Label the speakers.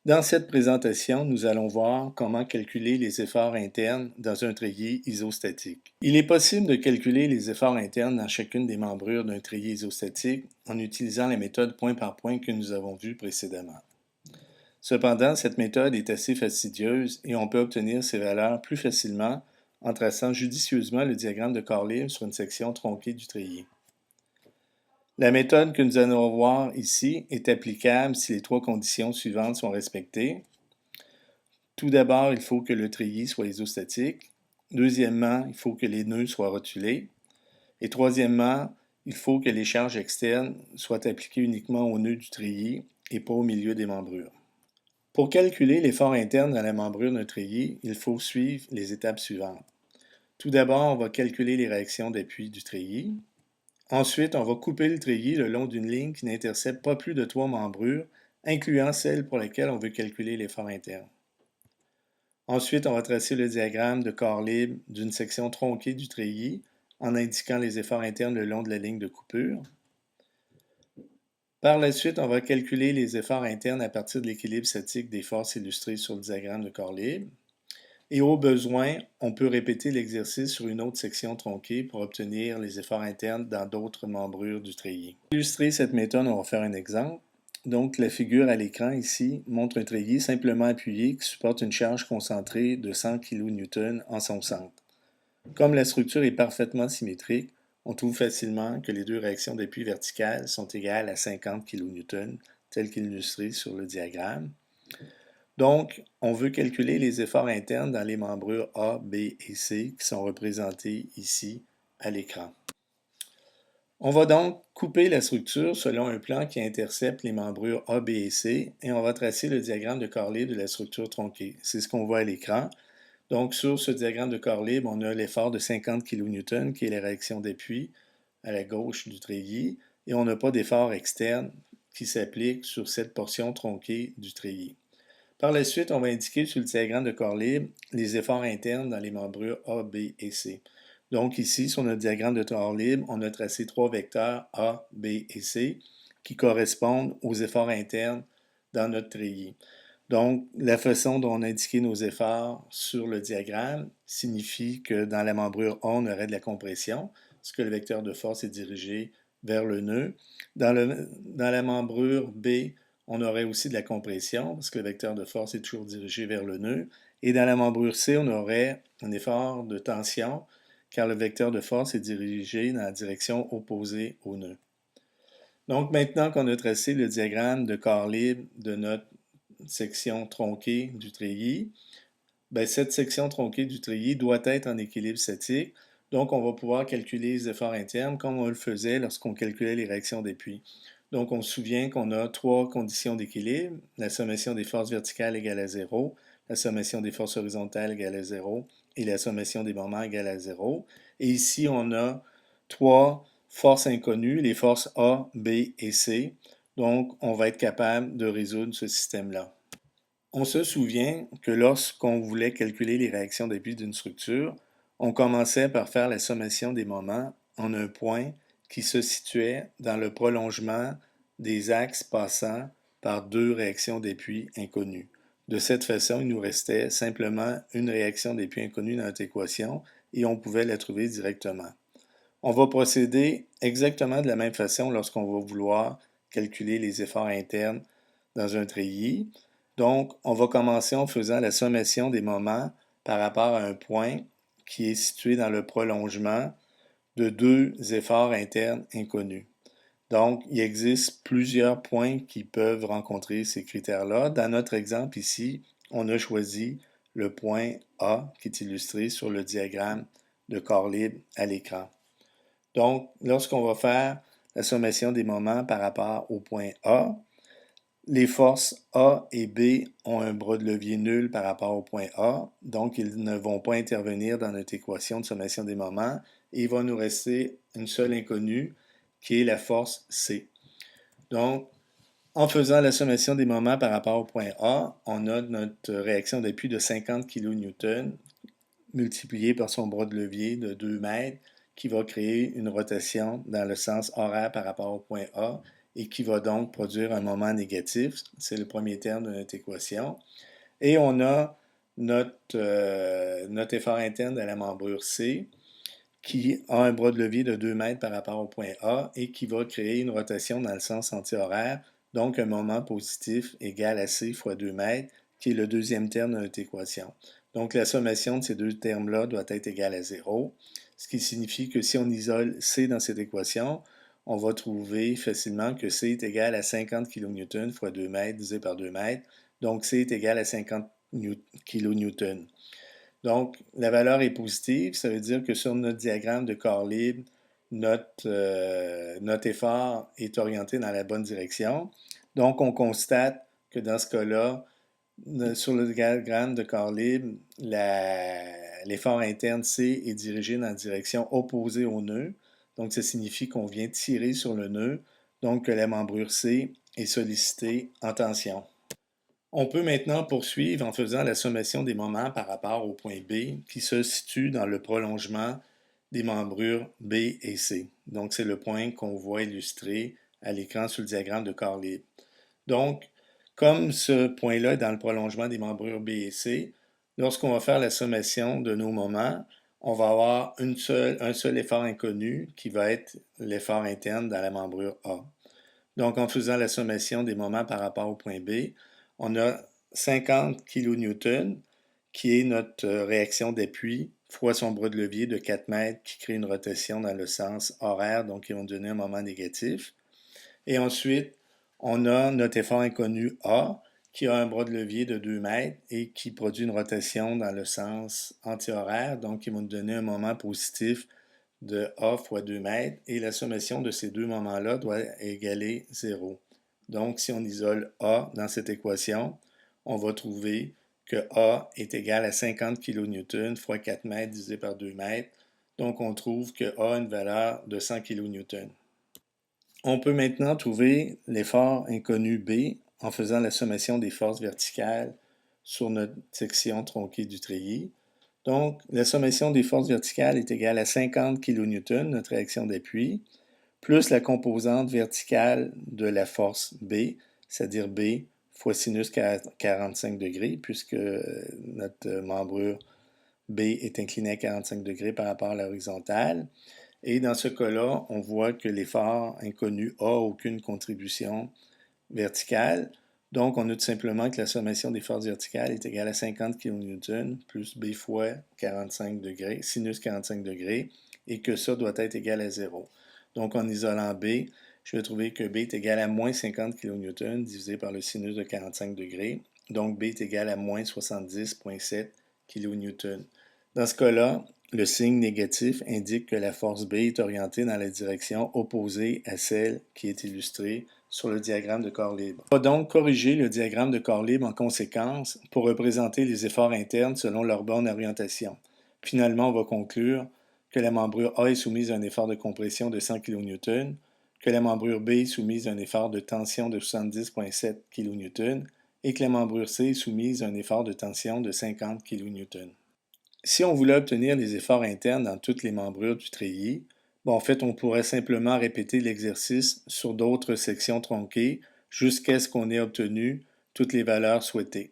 Speaker 1: Dans cette présentation, nous allons voir comment calculer les efforts internes dans un treillis isostatique. Il est possible de calculer les efforts internes dans chacune des membrures d'un treillis isostatique en utilisant la méthode point par point que nous avons vue précédemment. Cependant, cette méthode est assez fastidieuse et on peut obtenir ces valeurs plus facilement en traçant judicieusement le diagramme de corps libre sur une section tronquée du treillis. La méthode que nous allons voir ici est applicable si les trois conditions suivantes sont respectées. Tout d'abord, il faut que le treillis soit isostatique. Deuxièmement, il faut que les nœuds soient rotulés. Et troisièmement, il faut que les charges externes soient appliquées uniquement aux nœuds du treillis et pas au milieu des membrures. Pour calculer l'effort interne dans la membrure d'un treillis, il faut suivre les étapes suivantes. Tout d'abord, on va calculer les réactions d'appui du treillis. Ensuite, on va couper le treillis le long d'une ligne qui n'intercepte pas plus de 3 membrures, incluant celle pour laquelle on veut calculer l'effort interne. Ensuite, on va tracer le diagramme de corps libre d'une section tronquée du treillis en indiquant les efforts internes le long de la ligne de coupure. Par la suite, on va calculer les efforts internes à partir de l'équilibre statique des forces illustrées sur le diagramme de corps libre. Et au besoin, on peut répéter l'exercice sur une autre section tronquée pour obtenir les efforts internes dans d'autres membrures du treillis. Pour illustrer cette méthode, on va faire un exemple. Donc, la figure à l'écran ici montre un treillis simplement appuyé qui supporte une charge concentrée de 100 kN en son centre. Comme la structure est parfaitement symétrique, on trouve facilement que les deux réactions d'appui verticales sont égales à 50 kN, tel qu'illustré sur le diagramme. Donc, on veut calculer les efforts internes dans les membrures A, B et C qui sont représentés ici à l'écran. On va donc couper la structure selon un plan qui intercepte les membrures A, B et C et on va tracer le diagramme de corps libre de la structure tronquée. C'est ce qu'on voit à l'écran. Donc, sur ce diagramme de corps libre, on a l'effort de 50 kN qui est la réaction d'appui à la gauche du treillis et on n'a pas d'effort externe qui s'applique sur cette portion tronquée du treillis. Par la suite, on va indiquer sur le diagramme de corps libre les efforts internes dans les membrures A, B et C. Donc ici, sur notre diagramme de corps libre, on a tracé trois vecteurs A, B et C qui correspondent aux efforts internes dans notre treillis. Donc, la façon dont on a indiqué nos efforts sur le diagramme signifie que dans la membrure A, on aurait de la compression, parce que le vecteur de force est dirigé vers le nœud. Dans la membrure B, on aurait aussi de la compression, parce que le vecteur de force est toujours dirigé vers le nœud. Et dans la membrure C, on aurait un effort de tension, car le vecteur de force est dirigé dans la direction opposée au nœud. Donc, maintenant qu'on a tracé le diagramme de corps libre de notre section tronquée du treillis, cette section tronquée du treillis doit être en équilibre statique. Donc, on va pouvoir calculer les efforts internes comme on le faisait lorsqu'on calculait les réactions d'appui. Donc, on se souvient qu'on a trois conditions d'équilibre. La sommation des forces verticales égale à 0, la sommation des forces horizontales égale à 0 et la sommation des moments égale à 0. Et ici, on a trois forces inconnues, les forces A, B et C. Donc, on va être capable de résoudre ce système-là. On se souvient que lorsqu'on voulait calculer les réactions d'appui d'une structure, on commençait par faire la sommation des moments en un point qui se situait dans le prolongement des axes passant par deux réactions d'appui inconnues. De cette façon, il nous restait simplement une réaction d'appui inconnue dans notre équation et on pouvait la trouver directement. On va procéder exactement de la même façon lorsqu'on va vouloir calculer les efforts internes dans un treillis. Donc, on va commencer en faisant la sommation des moments par rapport à un point qui est situé dans le prolongement de deux efforts internes inconnus. Donc, il existe plusieurs points qui peuvent rencontrer ces critères-là. Dans notre exemple ici, on a choisi le point A qui est illustré sur le diagramme de corps libre à l'écran. Donc, lorsqu'on va faire la sommation des moments par rapport au point A, les forces A et B ont un bras de levier nul par rapport au point A, donc ils ne vont pas intervenir dans notre équation de sommation des moments et il va nous rester une seule inconnue qui est la force C. Donc, en faisant la sommation des moments par rapport au point A, on a notre réaction d'appui de 50 kN multipliée par son bras de levier de 2 mètres qui va créer une rotation dans le sens horaire par rapport au point A et qui va donc produire un moment négatif. C'est le premier terme de notre équation. Et on a notre effort interne de la membrure C qui a un bras de levier de 2 mètres par rapport au point A et qui va créer une rotation dans le sens antihoraire, donc un moment positif égal à C fois 2 mètres, qui est le deuxième terme de notre équation. Donc la sommation de ces deux termes-là doit être égale à 0, ce qui signifie que si on isole C dans cette équation, on va trouver facilement que C est égal à 50 kN fois 2 mètres divisé par 2 mètres, donc C est égal à 50 kN. Donc, la valeur est positive, ça veut dire que sur notre diagramme de corps libre, notre effort est orienté dans la bonne direction. Donc, on constate que dans ce cas-là, sur le diagramme de corps libre, l'effort interne C est dirigé dans la direction opposée au nœud. Donc, ça signifie qu'on vient tirer sur le nœud, donc que la membrure C est sollicitée en tension. On peut maintenant poursuivre en faisant la sommation des moments par rapport au point B qui se situe dans le prolongement des membrures B et C. Donc, c'est le point qu'on voit illustré à l'écran sur le diagramme de corps libre. Donc, comme ce point-là est dans le prolongement des membrures B et C, lorsqu'on va faire la sommation de nos moments, on va avoir un seul effort inconnu qui va être l'effort interne dans la membrure A. Donc, en faisant la sommation des moments par rapport au point B, on a 50 kN qui est notre réaction d'appui fois son bras de levier de 4 mètres qui crée une rotation dans le sens horaire, donc qui vont donner un moment négatif. Et ensuite, on a notre effort inconnu A qui a un bras de levier de 2 mètres et qui produit une rotation dans le sens anti-horaire, donc qui va nous donner un moment positif de A fois 2 mètres, et la sommation de ces deux moments-là doit égaler 0. Donc, si on isole A dans cette équation, on va trouver que A est égal à 50 kN fois 4 mètres divisé par 2 mètres. Donc, on trouve que A a une valeur de 100 kN. On peut maintenant trouver l'effort inconnu B en faisant la sommation des forces verticales sur notre section tronquée du treillis. Donc, la sommation des forces verticales est égale à 50 kN, notre réaction d'appui, plus la composante verticale de la force B, c'est-à-dire B fois sinus 45 degrés, puisque notre membrure B est inclinée à 45 degrés par rapport à l'horizontale. Et dans ce cas-là, on voit que l'effort inconnu n'a aucune contribution verticale. Donc, on note simplement que la sommation des forces verticales est égale à 50 kN plus B fois 45 degrés, sinus 45 degrés, et que ça doit être égal à 0. Donc, en isolant B, je vais trouver que B est égal à moins 50 kN divisé par le sinus de 45 degrés. Donc, B est égal à moins 70,7 kN. Dans ce cas-là, le signe négatif indique que la force B est orientée dans la direction opposée à celle qui est illustrée sur le diagramme de corps libre. On va donc corriger le diagramme de corps libre en conséquence pour représenter les efforts internes selon leur bonne orientation. Finalement, on va conclure que la membrure A est soumise à un effort de compression de 100 kN, que la membrure B est soumise à un effort de tension de 70,7 kN et que la membrure C est soumise à un effort de tension de 50 kN. Si on voulait obtenir les efforts internes dans toutes les membrures du treillis, en fait, on pourrait simplement répéter l'exercice sur d'autres sections tronquées jusqu'à ce qu'on ait obtenu toutes les valeurs souhaitées.